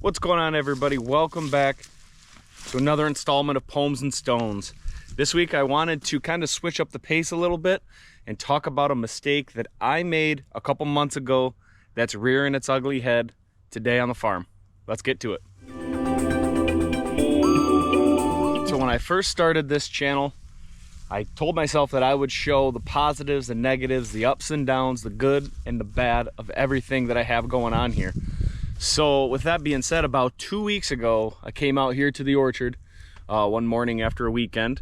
What's going on, everybody? Welcome back to another installment of Pomes and Stones. This week I wanted to kind of switch up the pace a little bit and talk about a mistake that I made a couple months ago that's rearing its ugly head today on the farm. Let's get to it. So when I first started this channel, I told myself that I would show the positives, the negatives, the ups and downs, the good and the bad of everything that I have going on here. So with that being said, about 2 weeks ago, I came out here to the orchard one morning after a weekend,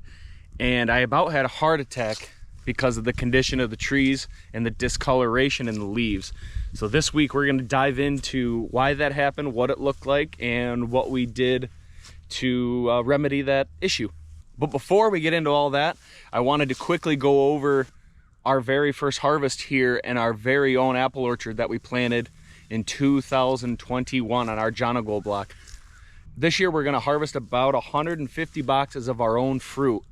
and I about had a heart attack because of the condition of the trees and the discoloration in the leaves. So this week we're going to dive into why that happened, what it looked like, and what we did to remedy that issue. But before we get into all that, I wanted to quickly go over our very first harvest here in our very own apple orchard that we planted in 2021 on our Jonagold block. This year we're going to harvest about 150 boxes of our own fruit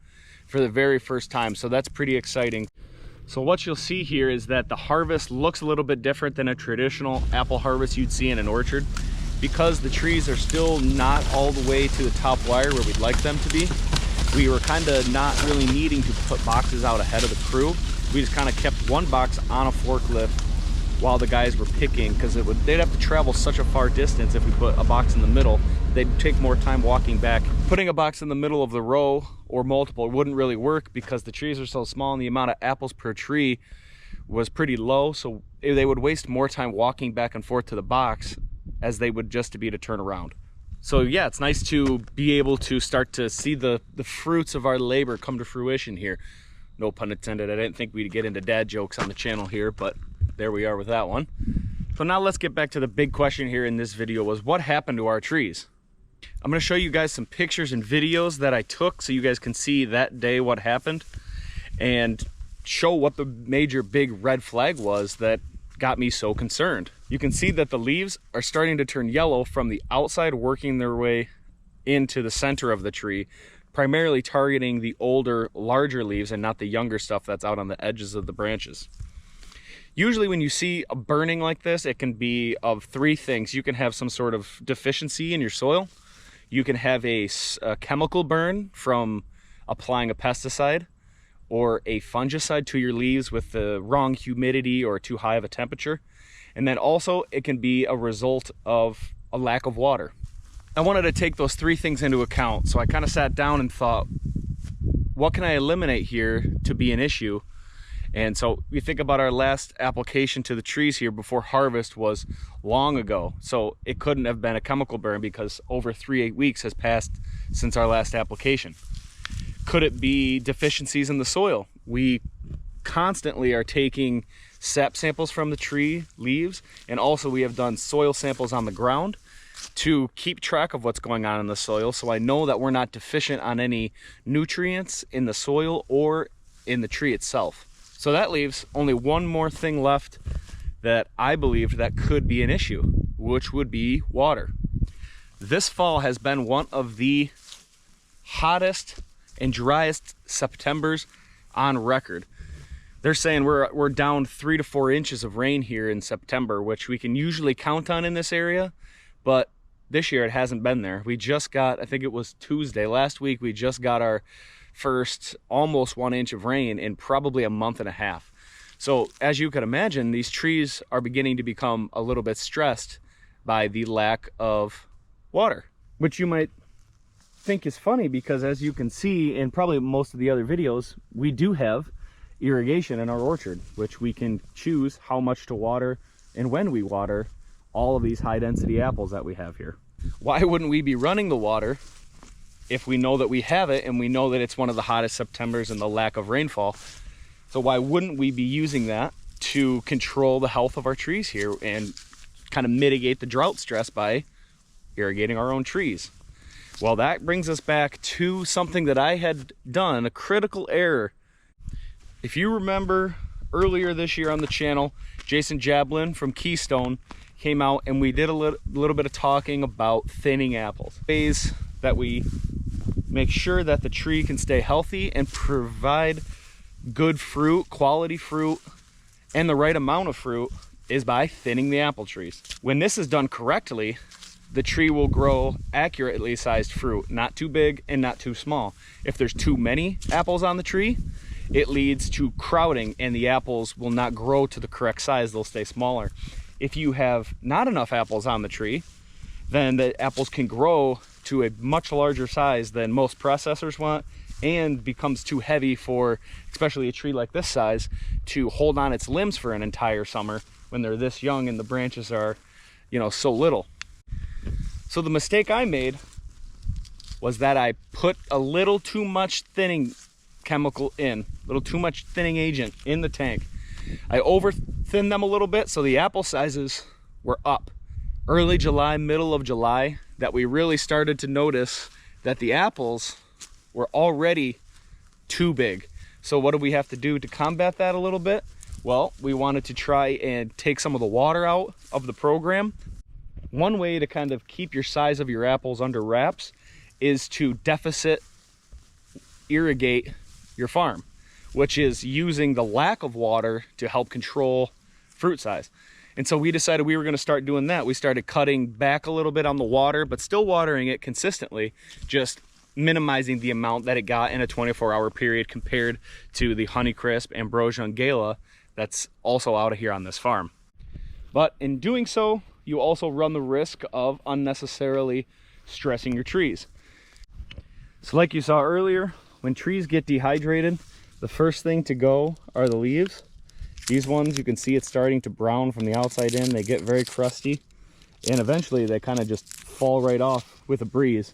for the very first time, so that's pretty exciting. So what you'll see here is that the harvest looks a little bit different than a traditional apple harvest you'd see in an orchard, because the trees are still not all the way to the top wire where we'd like them to be. We were kind of not really needing to put boxes out ahead of the crew. We just kind of kept one box on a forklift while the guys were picking, because they'd have to travel such a far distance. If we put a box in the middle, they'd take more time walking back. Putting a box in the middle of the row or multiple wouldn't really work because the trees are so small and the amount of apples per tree was pretty low, so they would waste more time walking back and forth to the box as they would just to be to turn around. So yeah, it's nice to be able to start to see the fruits of our labor come to fruition here. No pun intended. I didn't think we'd get into dad jokes on the channel here, but there we are with that one. So now let's get back to the big question here in this video, was what happened to our trees? I'm going to show you guys some pictures and videos that I took so you guys can see that day what happened and show what the major big red flag was that got me so concerned. You can see that the leaves are starting to turn yellow from the outside, working their way into the center of the tree, primarily targeting the older, larger leaves and not the younger stuff that's out on the edges of the branches. Usually when you see a burning like this, it can be of three things. You can have some sort of deficiency in your soil. You can have a chemical burn from applying a pesticide or a fungicide to your leaves with the wrong humidity or too high of a temperature. And then also it can be a result of a lack of water. I wanted to take those three things into account. So I kind of sat down and thought, what can I eliminate here to be an issue? And so we think about our last application to the trees here before harvest was long ago. So it couldn't have been a chemical burn because over 3-8 weeks has passed since our last application. Could it be deficiencies in the soil? We constantly are taking sap samples from the tree leaves, and also we have done soil samples on the ground to keep track of what's going on in the soil, so I know that we're not deficient on any nutrients in the soil or in the tree itself. So that leaves only one more thing left that I believed that could be an issue, which would be water. This fall has been one of the hottest and driest Septembers on record. They're saying we're down 3 to 4 inches of rain here in September, which we can usually count on in this area, but this year it hasn't been there. We just got, I think it was Tuesday last week, we just got our first almost 1 inch of rain in probably a month and a half. So as you can imagine, these trees are beginning to become a little bit stressed by the lack of water, which you might think is funny because, as you can see in probably most of the other videos, we do have irrigation in our orchard, which we can choose how much to water and when we water all of these high density apples that we have here. Why wouldn't we be running the water if we know that we have it and we know that it's one of the hottest Septembers and the lack of rainfall? So why wouldn't we be using that to control the health of our trees here and kind of mitigate the drought stress by irrigating our own trees? Well, that brings us back to something that I had done, a critical error. If you remember earlier this year on the channel, Jason Jablin from Keystone came out and we did a little bit of talking about thinning apples. Ways that we make sure that the tree can stay healthy and provide good fruit, quality fruit, and the right amount of fruit is by thinning the apple trees. When this is done correctly, the tree will grow accurately sized fruit, not too big and not too small. If there's too many apples on the tree, it leads to crowding and the apples will not grow to the correct size, they'll stay smaller. If you have not enough apples on the tree, then the apples can grow to a much larger size than most processors want, and becomes too heavy for, especially a tree like this size, to hold on its limbs for an entire summer when they're this young and the branches are, you know, so little. So the mistake I made was that I put a little too much thinning chemical in, a little too much thinning agent in the tank. I over thinned them a little bit, so the apple sizes were up. Early July, middle of July, that we really started to notice that the apples were already too big. So what do we have to do to combat that a little bit? Well, we wanted to try and take some of the water out of the program. One way to kind of keep your size of your apples under wraps is to deficit irrigate your farm, which is using the lack of water to help control fruit size. And so we decided we were going to start doing that. We started cutting back a little bit on the water, but still watering it consistently, just minimizing the amount that it got in a 24-hour period compared to the Honeycrisp, Ambrosia, and Gala that's also out of here on this farm. But in doing so, you also run the risk of unnecessarily stressing your trees. So like you saw earlier, when trees get dehydrated, the first thing to go are the leaves. These ones, you can see it's starting to brown from the outside in. They get very crusty, and eventually they kind of just fall right off with a breeze.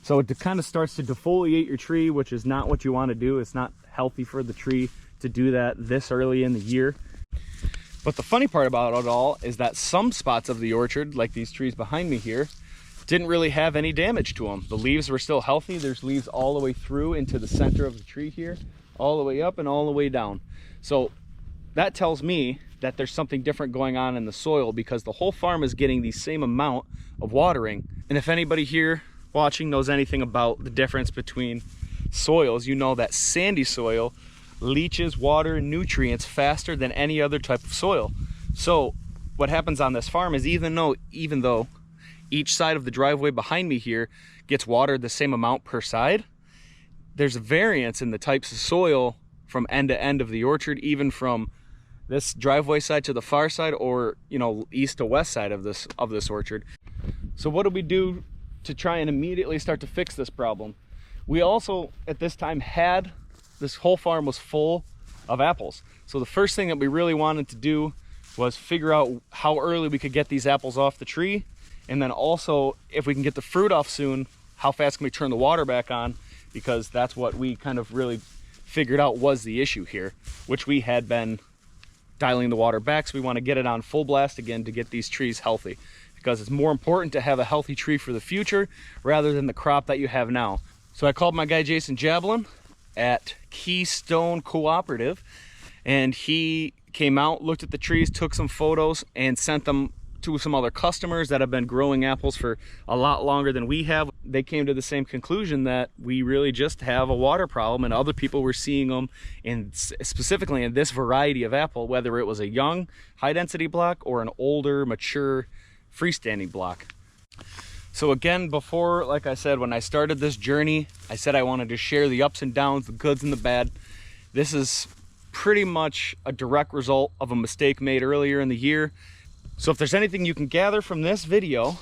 So it kind of starts to defoliate your tree, which is not what you want to do. It's not healthy for the tree to do that this early in the year. But the funny part about it all is that some spots of the orchard, like these trees behind me here, didn't really have any damage to them. The leaves were still healthy. There's leaves all the way through into the center of the tree here, all the way up and all the way down. So that tells me that there's something different going on in the soil, because the whole farm is getting the same amount of watering. And if anybody here watching knows anything about the difference between soils, you know that sandy soil leaches water and nutrients faster than any other type of soil. So what happens on this farm is even though each side of the driveway behind me here gets watered the same amount per side, there's a variance in the types of soil from end to end of the orchard, even from this driveway side to the far side, or, you know, east to west side of this orchard. So what do we do to try and immediately start to fix this problem? We also at this time had, this whole farm was full of apples. So the first thing that we really wanted to do was figure out how early we could get these apples off the tree, and then also, if we can get the fruit off soon, how fast can we turn the water back on, because that's what we kind of really figured out was the issue here, which we had been dialing the water back. So we want to get it on full blast again to get these trees healthy, because it's more important to have a healthy tree for the future rather than the crop that you have now. So I called my guy Jason Jablin at Keystone Cooperative, and he came out, looked at the trees, took some photos, and sent them to some other customers that have been growing apples for a lot longer than we have. They came to the same conclusion that we really just have a water problem, and other people were seeing them in, specifically in this variety of apple, whether it was a young high density block or an older mature freestanding block. So again, before, like I said, when I started this journey, I said I wanted to share the ups and downs, the goods and the bad. This is pretty much a direct result of a mistake made earlier in the year. So if there's anything you can gather from this video,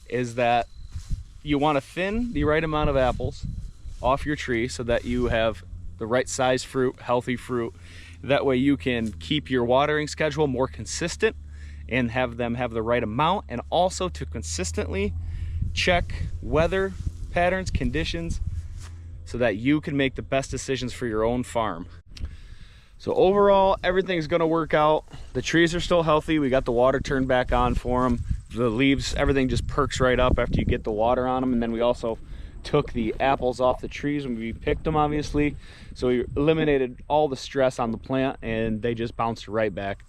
is that you want to thin the right amount of apples off your tree so that you have the right size fruit, healthy fruit. That way you can keep your watering schedule more consistent and have them have the right amount, and also to consistently check weather patterns, conditions, so that you can make the best decisions for your own farm. So overall, everything's gonna work out. The trees are still healthy. We got the water turned back on for them. The leaves, everything just perks right up after you get the water on them. And then we also took the apples off the trees when we picked them, obviously. So we eliminated all the stress on the plant, and they just bounced right back.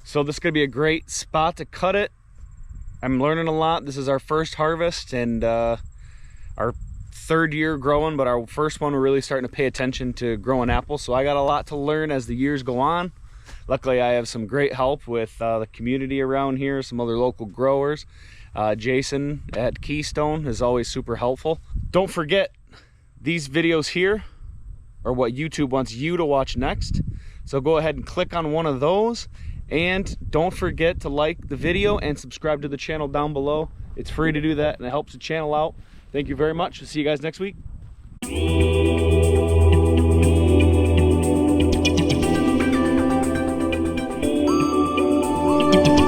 So this is gonna be a great spot to cut it. I'm learning a lot. This is our first harvest, and our third year growing, but our first one we're really starting to pay attention to growing apples. So I got a lot to learn as the years go on. Luckily I have some great help with the community around here, some other local growers. Jason at Keystone is always super helpful. Don't forget, these videos here are what YouTube wants you to watch next. So go ahead and click on one of those. And don't forget to like the video and subscribe to the channel down below. It's free to do that and it helps the channel out. Thank you very much. I'll see you guys next week.